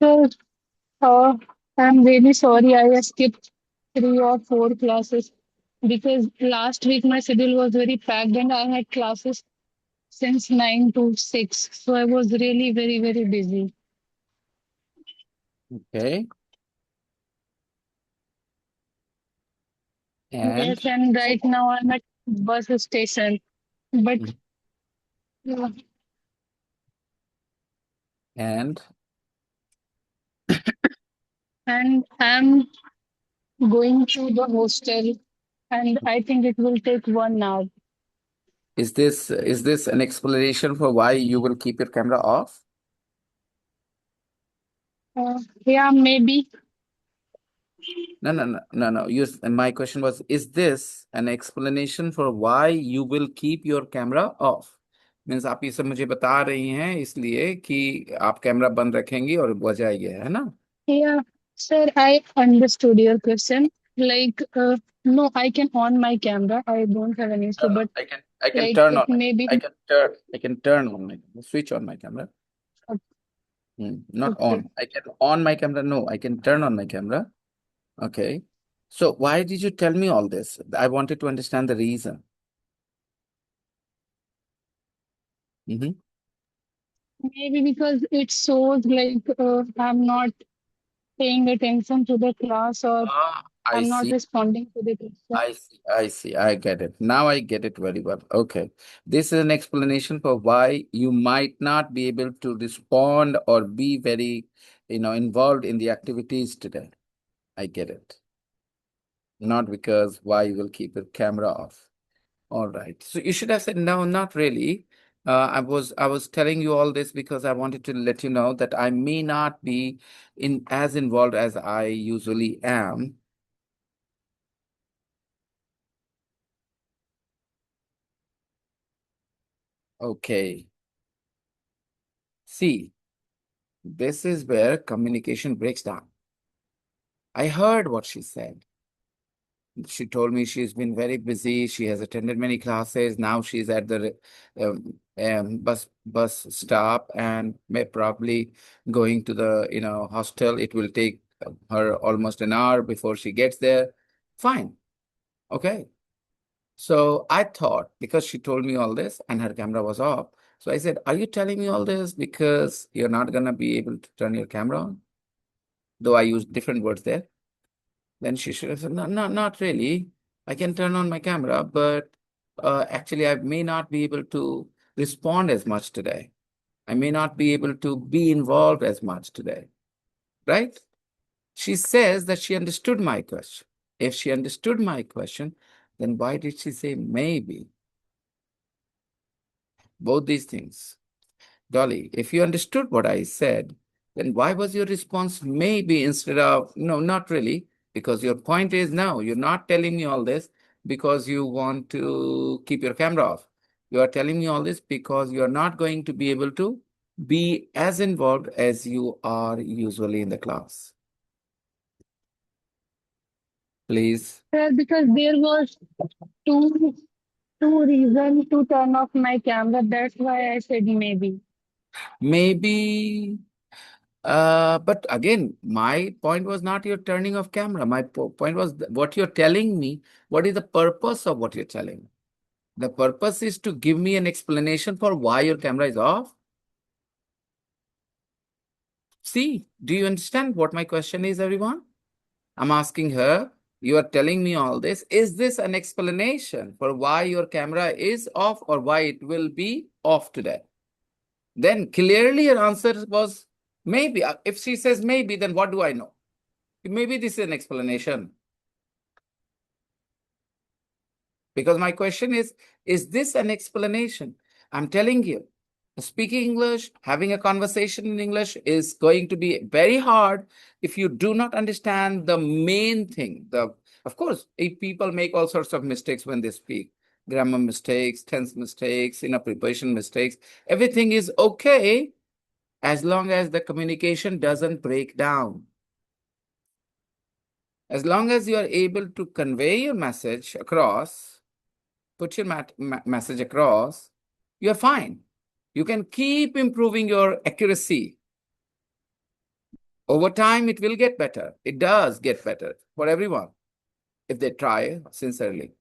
So, uh, I'm really sorry I skipped 3 or 4 classes because last week my schedule was very packed and I had classes since 9 to 6. So I was really very, very busy. Okay. And Yes, and right now I'm at bus station. But Mhm. uh, and and I'm going to the hostel and I think it will take 1 hour. is this an explanation for why you will keep your camera off? Yeah, maybe. No, no, no, no, no. My question was, is this an explanation for why you will keep your camera off? Means आप ये सब मुझे बता रही हैं इसलिए कि आप कैमरा बंद रखेंगी और वजह ये है ना? Yeah, sir, I understood your question. Like, no, I can on my camera. I don't have an issue, No, no. but I can like turn it on may be I can turn on my switch on my camera. Not okay. on. I can on my camera. No, I can turn on my camera. Okay. So why did you tell me all this? I wanted to understand the reason. Mm-hmm. Maybe because it shows like I'm not paying attention to the class or I I'm not see. responding to the question. I see. I see. I get it. Now I get it very well. Okay. This is an explanation for why you might not be able to respond or be very, involved in the activities today. I get it. Not because why you will keep your camera off. All right. So you should have said no, not really. I was telling you all this because I wanted to let you know that I may not be as involved as I usually am. Okay. See, this is where communication breaks down. I heard what she said. She told me she's been very busy. She has attended many classes. Now she's at the bus stop and may probably going to the hostel. It will take her almost an hour before she gets there. Fine. Okay. So I thought because she told me all this and her camera was off. So I said, "Are you telling me all this because you're not gonna be able to turn your camera on?" Though I used different words there. Then she should have said, no, no, not really. I can turn on my camera, but actually, I may not be able to respond as much today. I may not be able to be involved as much today, right? She says that she understood my question. If she understood my question, then why did she say maybe? Both these things. Dolly, if you understood what I said, then why was your response maybe instead of no, not really? Because your point is no, you're not telling me all this because you want to keep your camera off. You are telling me all this because you are not going to be able to be as involved as you are usually in the class. Please. Because there was two two reasons to turn off my camera. That's why I said maybe. Maybe but again, my point was not your turning off camera. My point was what you're telling me. What is the purpose of what you're telling me? The purpose is to give me an explanation for why your camera is off. See, do you understand what my question is, everyone? I'm asking her, you are telling me all this. Is this an explanation for why your camera is off or why it will be off today? Then clearly her answer was maybe. If she says maybe, then what do I know? Maybe this is an explanation. Because my question is this an explanation? I'm telling you, speaking English, having a conversation in English is going to be very hard if you do not understand the main thing. Of course, if people make all sorts of mistakes when they speak, grammar mistakes, tense mistakes, preparation mistakes, everything is okay as long as the communication doesn't break down. As long as you are able to convey your message across, put your message across, you're fine. You can keep improving your accuracy. Over time, it will get better. It does get better for everyone if they try sincerely.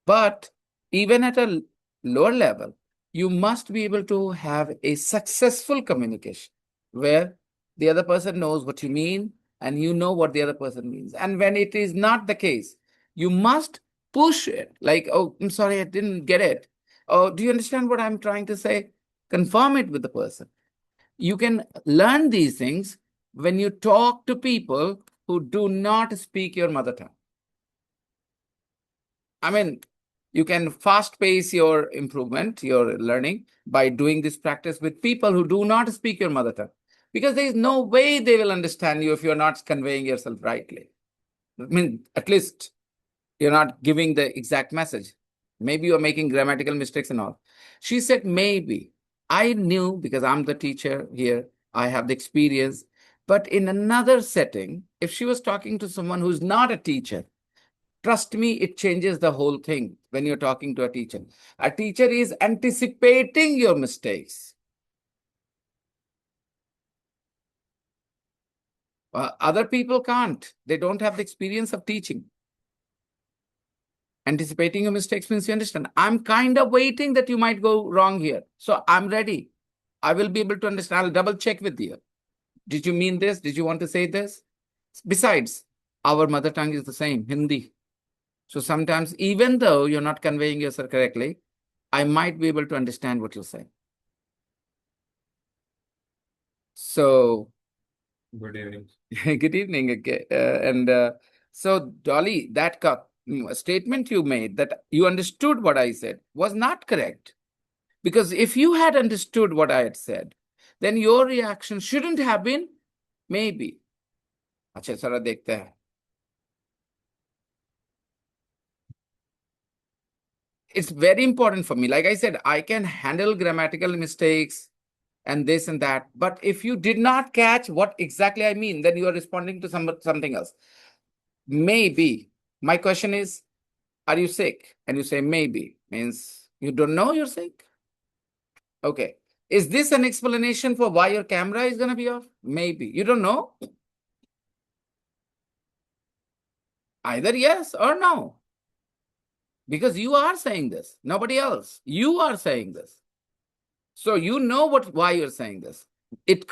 But even at a lower level, you must be able to have a successful communication where the other person knows what you mean and you know what the other person means. And when it is not the case, you must push it like, oh, I'm sorry, I didn't get it. Oh, do you understand what I'm trying to say? Confirm it with the person. You can learn these things when you talk to people who do not speak your mother tongue. I mean, you can fast pace your improvement, your learning by doing this practice with people who do not speak your mother tongue. Because there is no way they will understand you if you're not conveying yourself rightly. I mean, at least you're not giving the exact message. Maybe you're making grammatical mistakes and all. She said, maybe. I knew because I'm the teacher here, I have the experience. But in another setting, if she was talking to someone who's not a teacher, trust me, it changes the whole thing when you're talking to a teacher. A teacher is anticipating your mistakes. Other people can't. They don't have the experience of teaching. Anticipating your mistakes means you understand. I'm kind of waiting that you might go wrong here. So I'm ready. I will be able to understand. I'll double check with you. Did you mean this? Did you want to say this? Besides, our mother tongue is the same, Hindi. So sometimes, even though you're not conveying yourself correctly, I might be able to understand what you're saying. So, good evening. Good evening. And so, Dolly, that statement you made that you understood what I said was not correct. Because if you had understood what I had said, then your reaction shouldn't have been maybe. अच्छा जरा देखते हैं. It's very important for me. Like I said, I can handle grammatical mistakes and this and that. But if you did not catch what exactly I mean, then you are responding to something else. Maybe. My question is, are you sick? And you say maybe. Means you don't know you're sick. Okay. Is this an explanation for why your camera is going to be off? Maybe. You don't know? Either yes or no. Because you are saying this. Nobody else. You are saying this. So you know why you're saying this. It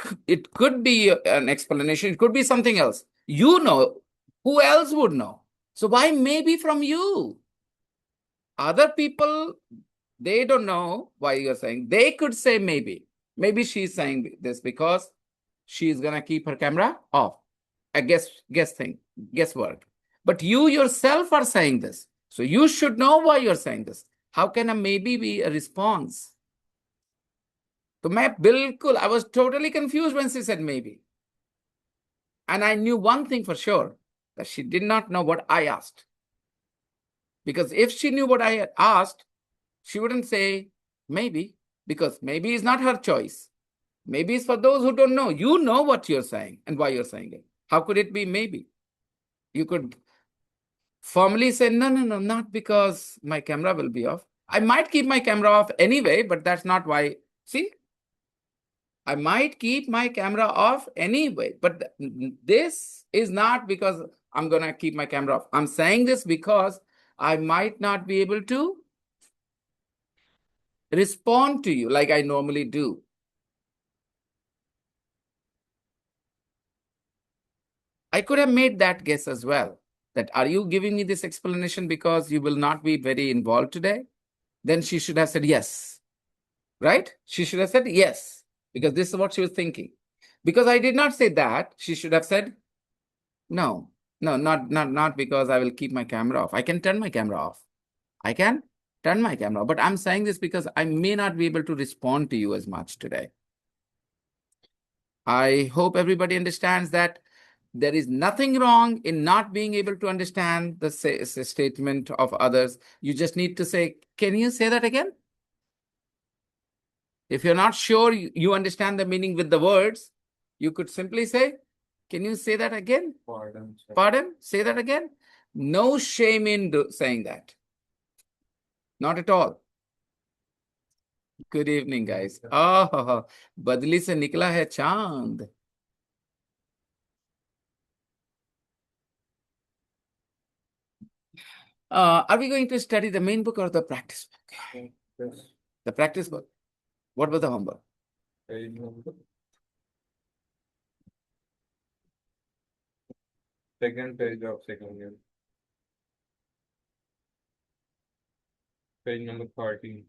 could be an explanation. It could be something else. You know. Who else would know? So why maybe from you? Other people, they don't know why you're saying. They could say maybe. Maybe she's saying this because she's gonna keep her camera off. A guess thing, guesswork. But you yourself are saying this. So you should know why you're saying this. How can a maybe be a response? तो मैं बिल्कुल I was totally confused when she said maybe. And I knew one thing for sure, that she did not know what I asked. Because if she knew what I had asked, she wouldn't say maybe, because maybe is not her choice. Maybe it's for those who don't know. You know what you're saying and why you're saying it. How could it be maybe? You could formally say, no, no, no, not because my camera will be off. I might keep my camera off anyway, but that's not why. See, I might keep my camera off anyway, but this is not because I'm going to keep my camera off. I'm saying this because I might not be able to respond to you like I normally do. I could have made that guess as well. That are you giving me this explanation because you will not be very involved today? Then she should have said yes, right? She should have said yes, because this is what she was thinking. Because I did not say that, she should have said no, no, not because I will keep my camera off. I can turn my camera off. I can turn my camera off. But I'm saying this because I may not be able to respond to you as much today. I hope everybody understands that there is nothing wrong in not being able to understand the statement of others. You just need to say, can you say that again? If you're not sure you understand the meaning with the words, you could simply say, can you say that again? Pardon. Pardon? Say that again? No shame in saying that. Not at all. Good evening, guys. Oh, बदली से निकला है चांद. Are we going to study the main book or the practice book? Yes. The practice book. What was the homework? Page number. Second page of second year. Page number 13.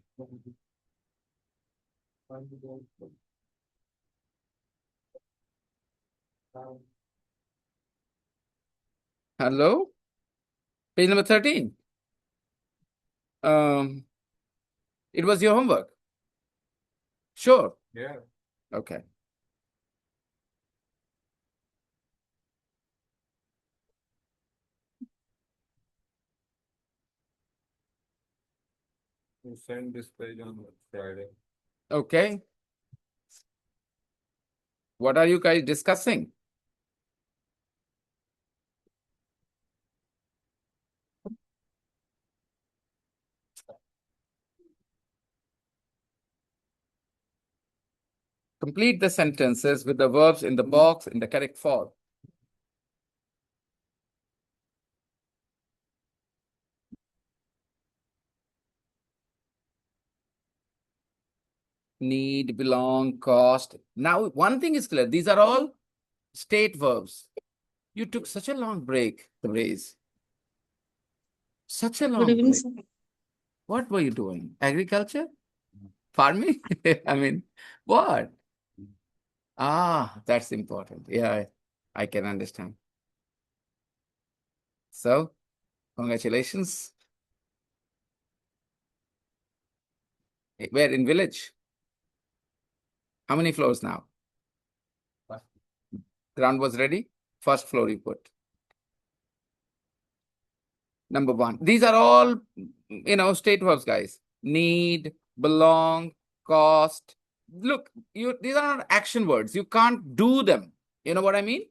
Hello? Page number 13. Um, it was your homework. Sure. Yeah. Okay. You send this page on Friday. Okay. What are you guys discussing? Complete the sentences with the verbs in the box in the correct form. Need, belong, cost. Now, one thing is clear. These are all state verbs. You took such a long break, the raise. Such a Good long evening, break. sir. What were you doing? Agriculture? Farming? I mean, what? Ah, that's important. Yeah, I can understand. So, congratulations. Where in village? How many floors now? Ground was ready? First floor you put. Number one. These are all, state verbs, guys. Need, belong, cost. Look, these are not action words. You can't do them. You know what I mean?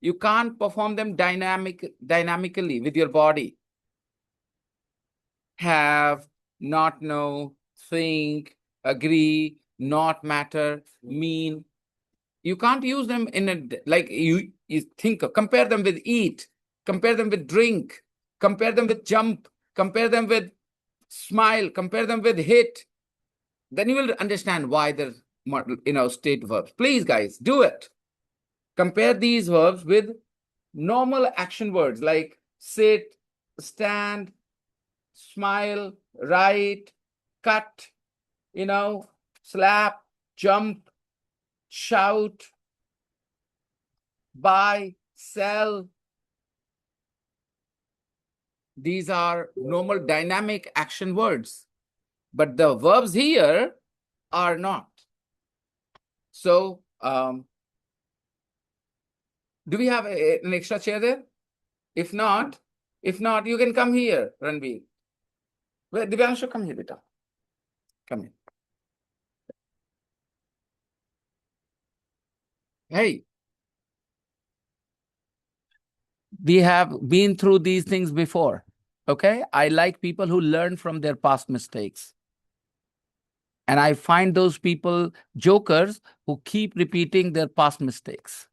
You can't perform them dynamically with your body. Have, not know, think, agree, not matter, mean. You can't use them in like you think, compare them with eat, compare them with drink, compare them with jump, compare them with smile, compare them with hit. Then you will understand why they're, state verbs. Please, guys, do it. Compare these verbs with normal action words like sit, stand, smile, write, cut, slap, jump, shout, buy, sell. These are normal dynamic action words, but the verbs here are not. So, do we have an extra chair there? If not, you can come here, Ranveer. Well, Divyanshu, come here, beta. Come here. Hey, we have been through these things before. Okay, I like people who learn from their past mistakes. And I find those people jokers who keep repeating their past mistakes.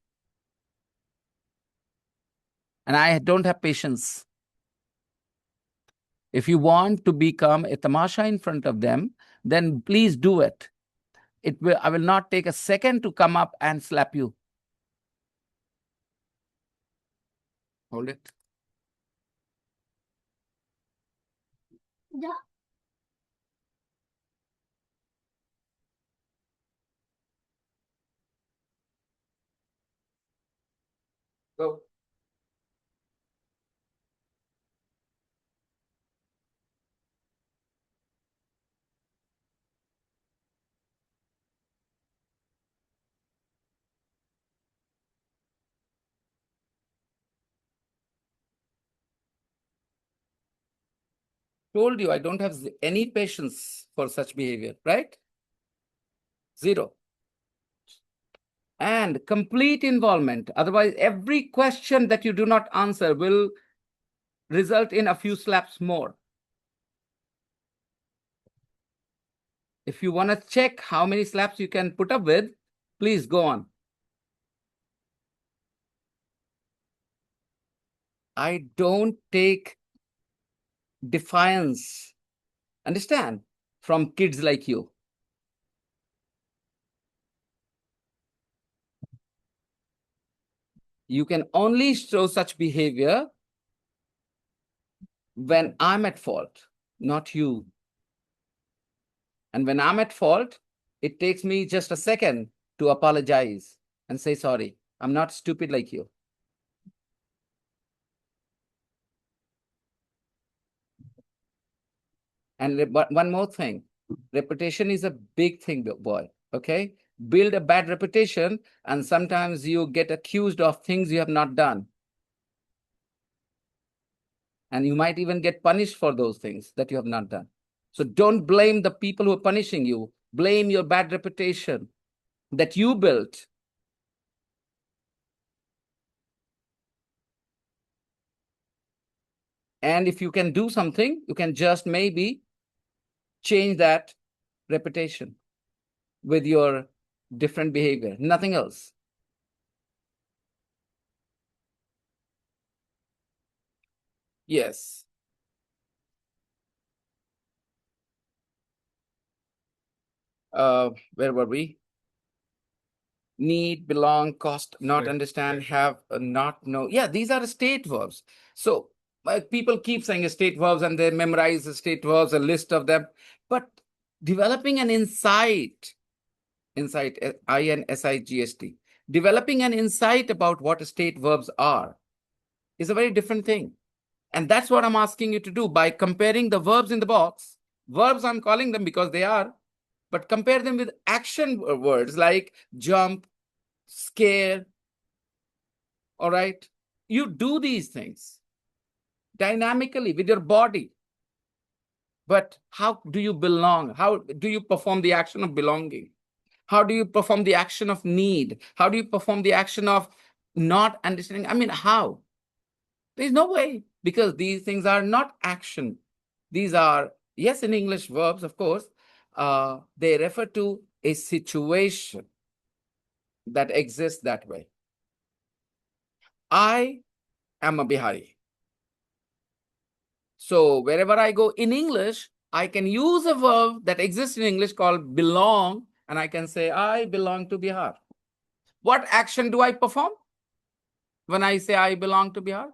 And I don't have patience. If you want to become a tamasha in front of them, then please do it. I will not take a second to come up and slap you. Hold it. Yeah. Go. Told you I don't have any patience for such behavior, right? Zero. And complete involvement. Otherwise, every question that you do not answer will result in a few slaps more. If you want to check how many slaps you can put up with, please go on. I don't take defiance, understand, from kids like you. You can only show such behavior when I'm at fault, not you. And when I'm at fault, it takes me just a second to apologize and say sorry. I'm not stupid like you. And one more thing, reputation is a big thing, boy. Okay? Build a bad reputation, and sometimes you get accused of things you have not done. And you might even get punished for those things that you have not done. So don't blame the people who are punishing you. Blame your bad reputation that you built. And if you can do something, you can just maybe change that reputation with your different behavior, nothing else. Yes. Where were we? Need, belong, cost, not understand, have, not know. Yeah, these are state verbs. So people keep saying state verbs and they memorize the state verbs, a list of them. But developing an insight, INSIGST, developing an insight about what state verbs are is a very different thing. And that's what I'm asking you to do by comparing the verbs in the box. Verbs, I'm calling them because they are, but compare them with action words like jump, scare. All right. You do these things dynamically with your body. But how do you belong? How do you perform the action of belonging? How do you perform the action of need? How do you perform the action of not understanding? I mean, how? There's no way, because these things are not action. These are, yes, in English, verbs, of course. They refer to a situation that exists that way. I am a Bihari. So wherever I go in English, I can use a verb that exists in English called belong, and I can say, I belong to Bihar. What action do I perform when I say I belong to Bihar?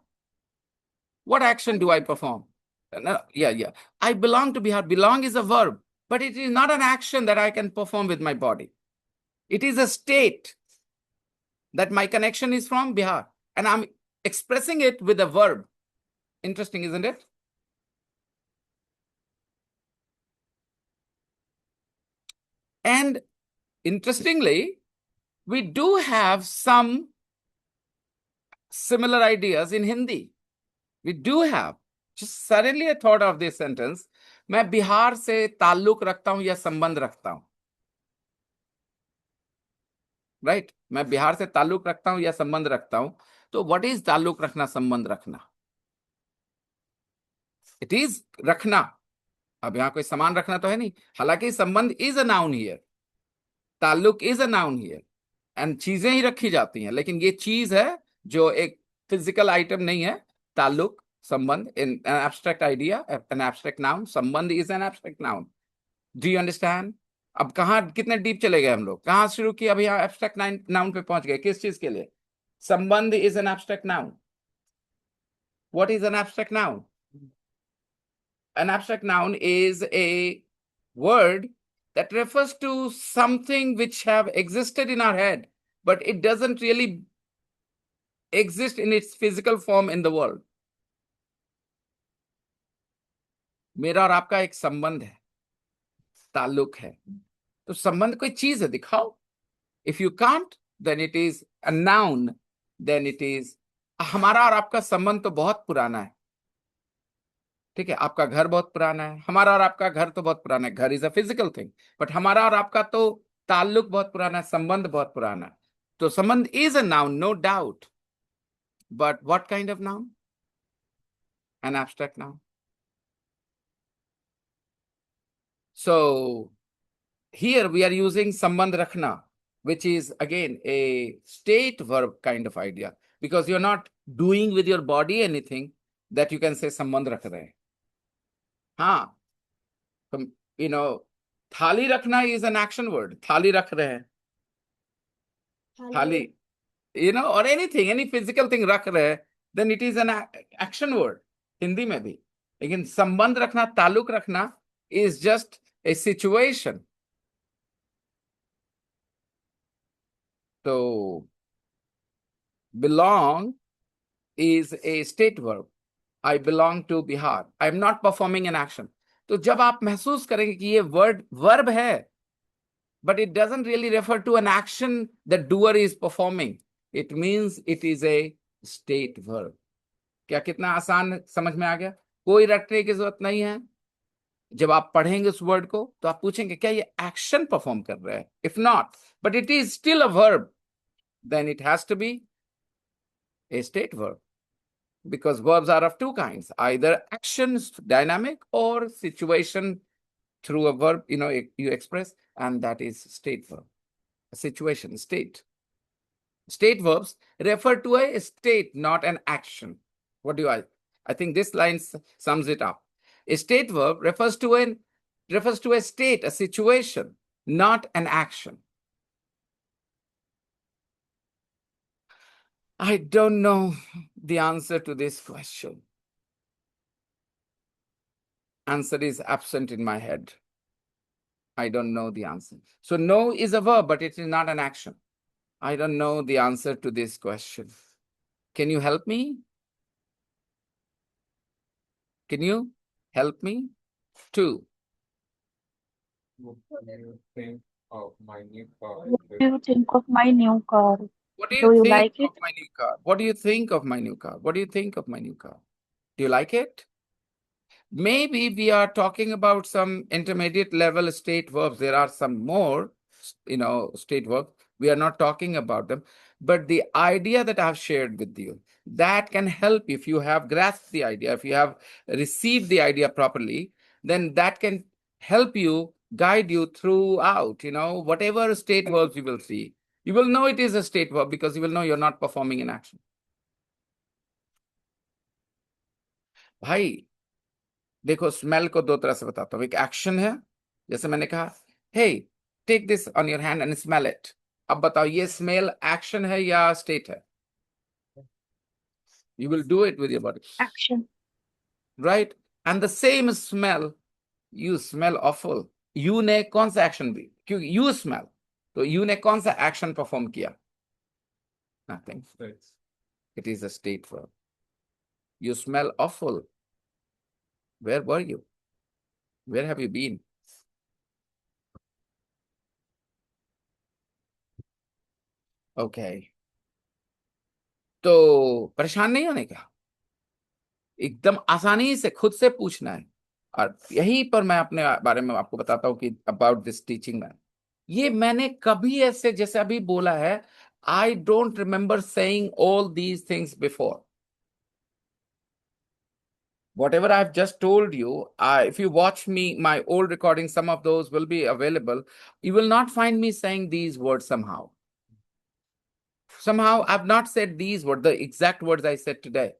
What action do I perform? No, yeah. I belong to Bihar. Belong is a verb, but it is not an action that I can perform with my body. It is a state that my connection is from Bihar, and I'm expressing it with a verb. Interesting, isn't it? And interestingly, we do have some similar ideas in Hindi. We do have. Just suddenly I thought of this sentence. मैं बिहार से ताल्लुक रखता हूं या संबंध रखता हूं. Right, मैं बिहार से ताल्लुक रखता हूं या संबंध रखता हूं. तो व्हाट इज ताल्लुक रखना, संबंध रखना? इट इज रखना. अब यहां कोई सामान रखना तो है नहीं. हालांकि संबंध इज अ नाउन हियर, ताल्लुक is a noun here, and चीजें ही रखी जाती हैं, लेकिन ये चीज है जो एक फिजिकल आइटम नहीं है. ताल्लुक, संबंध, in an abstract idea, an abstract noun. संबंध is an abstract noun. Do you understand? अब कहाँ कितने डीप चले गए हम लोग, कहाँ शुरू किया, अभी यहाँ एब्स्ट्रैक्ट नाउन पे पहुंच गए. किस चीज के लिए? संबंध is an abstract noun. What is an abstract noun? An abstract noun is a word that refers to something which have existed in our head, but it doesn't really exist in its physical form in the world. मेरा और आपका एक संबंध है, ताल्लुक है. तो संबंध कोई चीज है, दिखाओ. If you can't, then it is a noun. Then it is. हमारा और आपका संबंध तो बहुत पुराना है. ठीक है, आपका घर बहुत पुराना है, हमारा और आपका घर तो बहुत पुराना है. घर is a physical thing, but हमारा और आपका तो ताल्लुक बहुत पुराना है, संबंध बहुत पुराना है. तो sambandh is a noun, no doubt. But what kind of noun? An abstract noun. So here we are using sambandh rakhna, which is again a state verb kind of idea, because you're not doing with your body anything that you can say sambandh rakh rahe hain. हाँ, तो you know थाली रखना is an action word, थाली रख रहे हैं, थाली, और एनीथिंग, एनी फिजिकल थिंग रख रहे हैं, then it is an action word Hindi में भी। लेकिन संबंध रखना, ताल्लुक रखना इज जस्ट ए सिचुएशन। तो belong is a state verb. I belong to Bihar. I am not performing an action. तो जब आप महसूस करेंगे कि ये वर्ड वर्ब है, but it doesn't really refer to an action the doer is performing, it means it is a state verb. क्या कितना आसान समझ में आ गया? कोई रटने की जरूरत नहीं है। जब आप पढ़ेंगे उस वर्ड को तो आप पूछेंगे क्या ये एक्शन परफॉर्म कर रहा है? If not, but it is still a verb, then it has to be a state verb, because verbs are of two kinds, either actions dynamic or situation through a verb, you express, and that is state verb. A situation, state verbs refer to a state, not an action. What do I think this line sums it up. A state verb refers to a state, a situation, not an action. I don't know the answer to this question. Answer is absent in my head. I don't know the answer. So no is a verb, but it is not an action. I don't know the answer to this question. Can you help me? Can you help me? Two. What do you think of my new car? What do you think of my new car? What do you Do you think like it? of my new car? What do you think of my new car? What do you think of my new car? Do you like it? Maybe we are talking about some intermediate level state verbs. There are some more, state verbs. We are not talking about them. But the idea that I've shared with you, that can help if you have grasped the idea, if you have received the idea properly, then that can help you, guide you throughout, whatever state verbs you will see. You will know it is a state verb because you will know you're not performing an action. भाई देखो, smell को दो तरह से बताता हूँ। एक action है, जैसे मैंने कहा, hey take this on your hand and smell it. अब बताओ ये स्मेल एक्शन है या स्टेट है? You will do it with your body, Action. Right? And the same smell, you smell awful, you ने कौन सा एक्शन भी, क्योंकि यू स्मेल, तो यू ने कौन सा एक्शन परफॉर्म किया? Nothing, it is a state verb. You smell awful, where were you, where have you been? Okay, तो परेशान नहीं होने का, एकदम आसानी से खुद से पूछना है। और यहीं पर मैं अपने बारे में आपको बताता हूँ कि अबाउट दिस टीचिंग मैन, ये मैंने कभी ऐसे जैसे अभी बोला है, I don't remember saying all these things before. Whatever I've just told you, if you watch me, my old recordings, some of those will be available. You will not find me saying these words somehow. Somehow I've not said these words, the exact words I said today,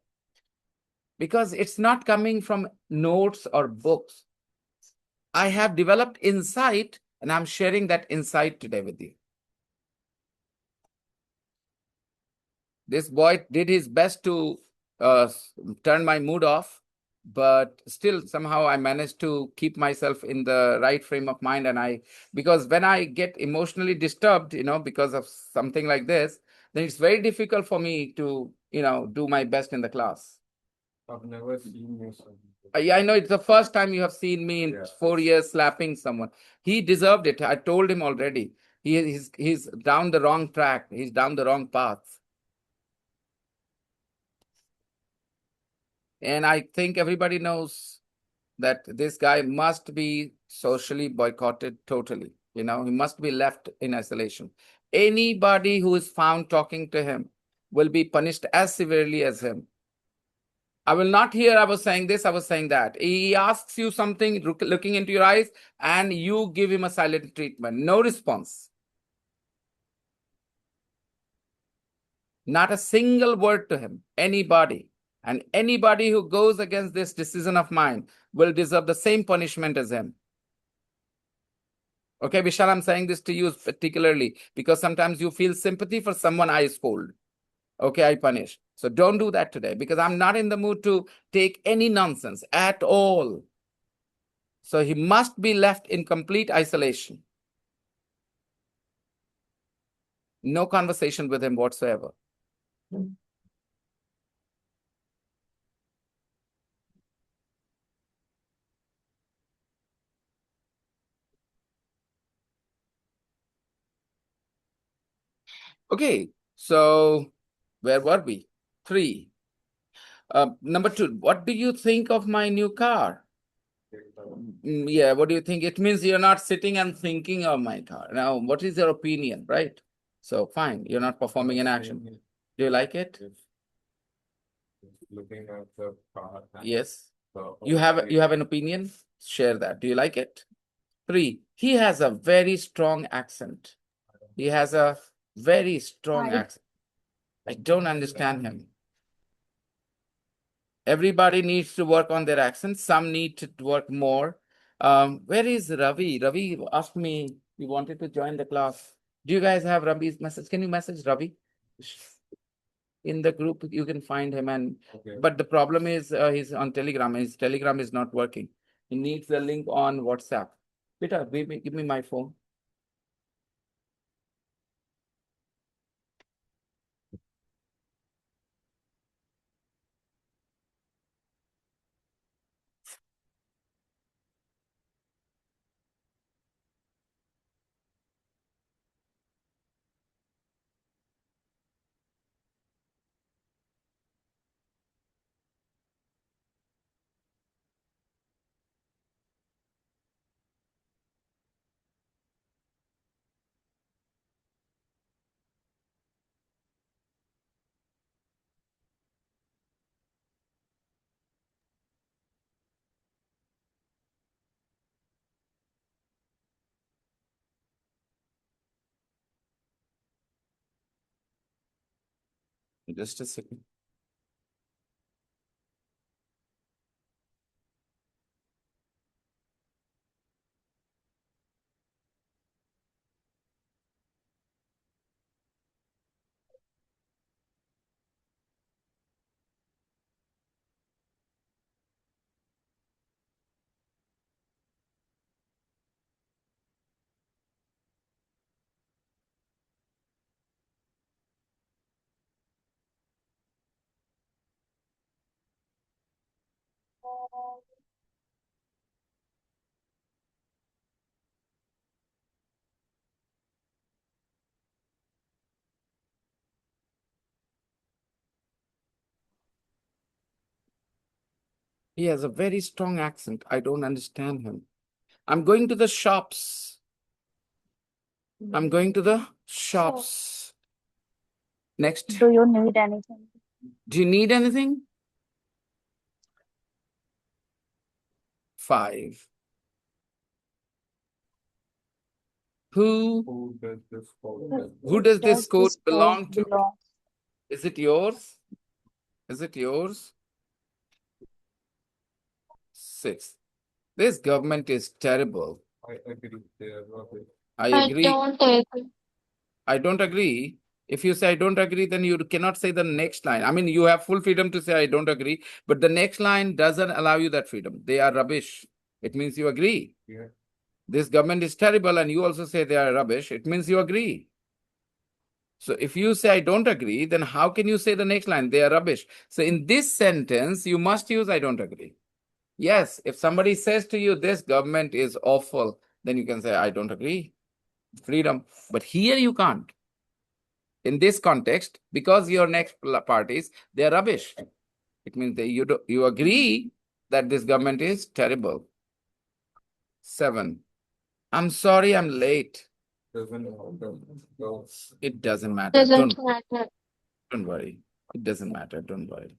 because it's not coming from notes or books. I have developed insight and I'm sharing that insight today with you. This boy did his best to turn my mood off, but still somehow I managed to keep myself in the right frame of mind. And because when I get emotionally disturbed, because of something like this, then it's very difficult for me to, do my best in the class. I've never seen you so. Yeah, I know it's the first time you have seen me in 4 years slapping someone. He deserved it. I told him already. He's down the wrong track. He's down the wrong path. And I think everybody knows that this guy must be socially boycotted totally. He must be left in isolation. Anybody who is found talking to him will be punished as severely as him. I will not hear I was saying this, I was saying that. He asks you something, looking into your eyes, and you give him a silent treatment. No response. Not a single word to him, anybody. And anybody who goes against this decision of mine will deserve the same punishment as him. Okay, Vishal, I'm saying this to you particularly because sometimes you feel sympathy for someone I scold. Okay, I punish. So don't do that today because I'm not in the mood to take any nonsense at all. So he must be left in complete isolation. No conversation with him whatsoever. Okay, so where were we? 3. Number 2, what do you think of my new car? Yeah, what do you think? It means you're not sitting and thinking of my car. Now, what is your opinion, right? So fine, you're not performing an action. Do you like it? Looking at the car. Yes. You have an opinion? Share that. Do you like it? 3, he has a very strong accent. He has a very strong I accent. I don't understand him. Everybody needs to work on their accent. Some need to work more. Where is Ravi? Ravi asked me he wanted to join the class. Do you guys have Ravi's message? Can you message Ravi? In the group, you can find him. And Okay. but the problem is he's on Telegram. His Telegram is not working. He needs the link on WhatsApp. Peter, give me my phone. Just a second. He has a very strong accent. I don't understand him. I'm going to the shops. I'm going to the shops. Next. do you need anything? Do you need anything? 5. Who Who does this code? who does this code This belong to? belong? Is it yours? Is it yours? 6. This government is terrible. I agree. They are rubbish. I I agree. don't agree. I don't agree. If you say I don't agree, then you cannot say the next line. I mean, you have full freedom to say I don't agree, but the next line doesn't allow you that freedom. They are rubbish. It means you agree. Yeah. This government is terrible, and you also say they are rubbish. It means you agree. So if you say I don't agree, then how can you say the next line? They are rubbish. So in this sentence, you must use I don't agree. Yes, if somebody says to you, this government is awful, then you can say I don't agree. Freedom. But here you can't. In this context, because your next parties, they are rubbish. It means that you agree that this government is terrible. 7. I'm sorry I'm late. Doesn't matter. No. It doesn't matter. Doesn't matter. Don't worry. It doesn't matter. Don't worry.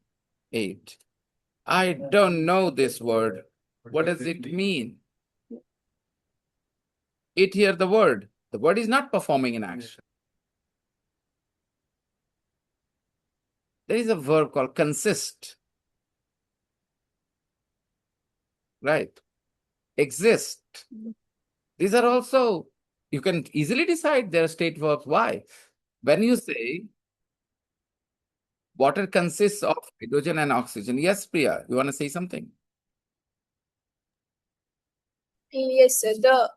8. I don't know this word. What does it mean? It here the word. The word is not performing an action. There is a verb called consist. right? Exist. These are also, you can easily decide they're state verbs. Why? When you say water consists of hydrogen and oxygen. Yes, Priya, you want to say something? Yes, sir. The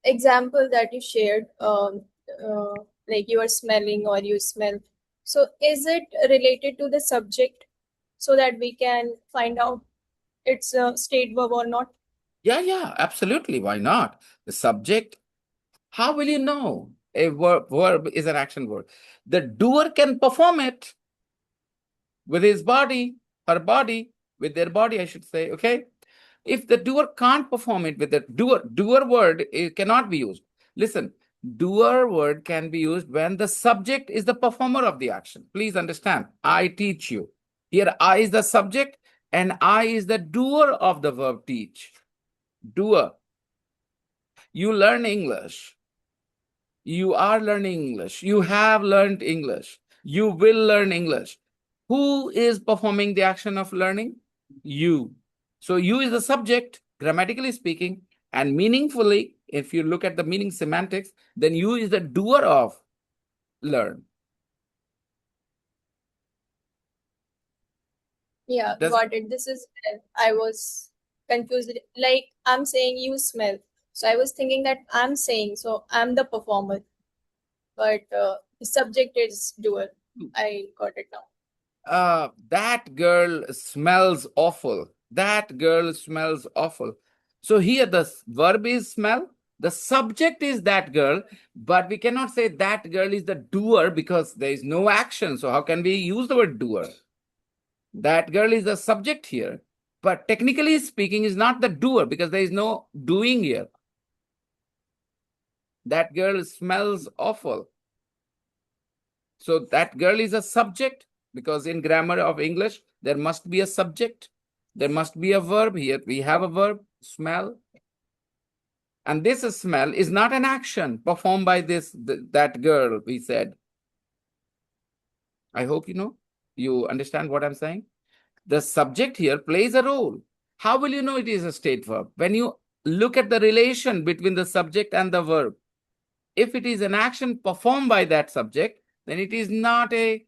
example that you shared, like you are smelling or you smell. So is it related to the subject so that we can find out it's a state verb or not? Yeah, absolutely. Why not? The subject, how will you know a verb is an action word? The doer can perform it with his body, her body, with their body, I should say. Okay. If the doer can't perform it with the doer word, it cannot be used. Listen, doer word can be used when the subject is the performer of the action. Please understand. I teach you. Here, I is the subject and I is the doer of the verb teach. Doer. You learn English. You are learning English. You have learned English. You will learn English. Who is performing the action of learning? You. So you is the subject, grammatically speaking, and meaningfully, if you look at the meaning semantics, then you is the doer of learn. Yeah, Does got it. This is I was confused. Like I'm saying you smell. So I was thinking that I'm saying, so I'm the performer, but the subject is doer. I got it now. that girl smells awful. That girl smells awful. So here the verb is smell. The subject is that girl, but we cannot say that girl is the doer because there is no action. So how can we use the word doer? That girl is the subject here, but technically speaking is not the doer because there is no doing here. That girl smells awful. So that girl is a subject because in grammar of English, there must be a subject. There must be a verb here. We have a verb, smell. And this smell is not an action performed by that girl, we said. I hope you understand what I'm saying. The subject here plays a role. How will you know it is a state verb? When you look at the relation between the subject and the verb. If it is an action performed by that subject, then it is not a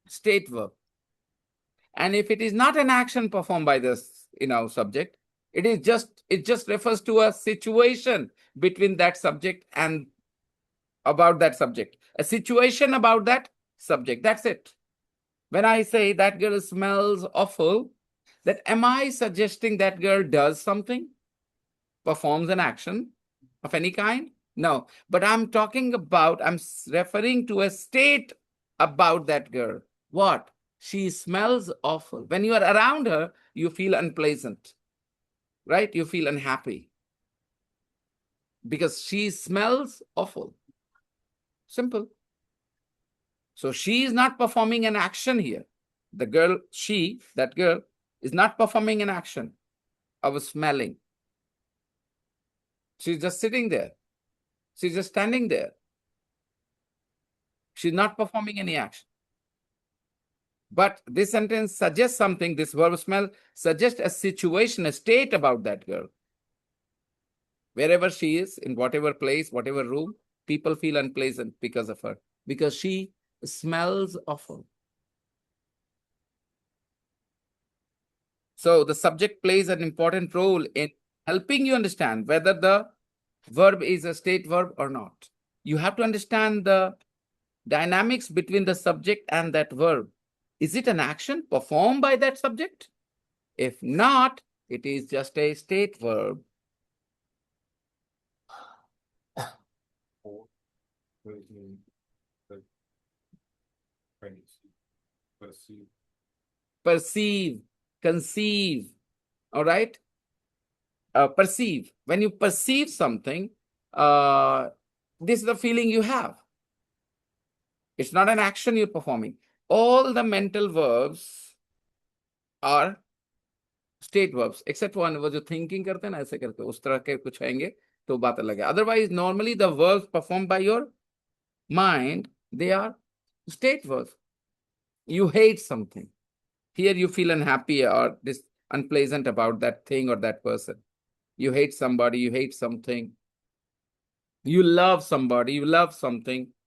state verb. And if it is not an action performed by this subject, it just refers to a situation between that subject and about that subject, a situation about that subject. That's it. When I say that girl smells awful, that am I suggesting that girl does something, performs an action of any kind? No, but I'm referring to a state about that girl. What? She smells awful. When you are around her, you feel unpleasant, right? You feel unhappy because she smells awful. Simple. So she is not performing an action here. That girl is not performing an action of smelling. She's just sitting there. She's just standing there. She's not performing any action. But this sentence suggests something, this verb smell suggests a situation, a state about that girl. Wherever she is, in whatever place, whatever room, people feel unpleasant because of her, because she smells awful. So the subject plays an important role in helping you understand whether the verb is a state verb or not. You have to understand the dynamics between the subject and that verb. Is it an action performed by that subject? If not, it is just a state verb. Or perceive, perceive. Perceive, conceive, all right? Perceive. When you perceive something, this is the feeling you have. It's not an action you're performing. All the mental verbs are state verbs, except one, वो जो thinking करते हैं ना ऐसे करते हैं, उस तरह के कुछ आएंगे तो बात अलग है. Otherwise, normally the verbs performed by your mind, they are state verbs. You hate something. Here you feel unhappy or this unpleasant about that thing or that person. You hate somebody, you hate something. You love somebody, you love something.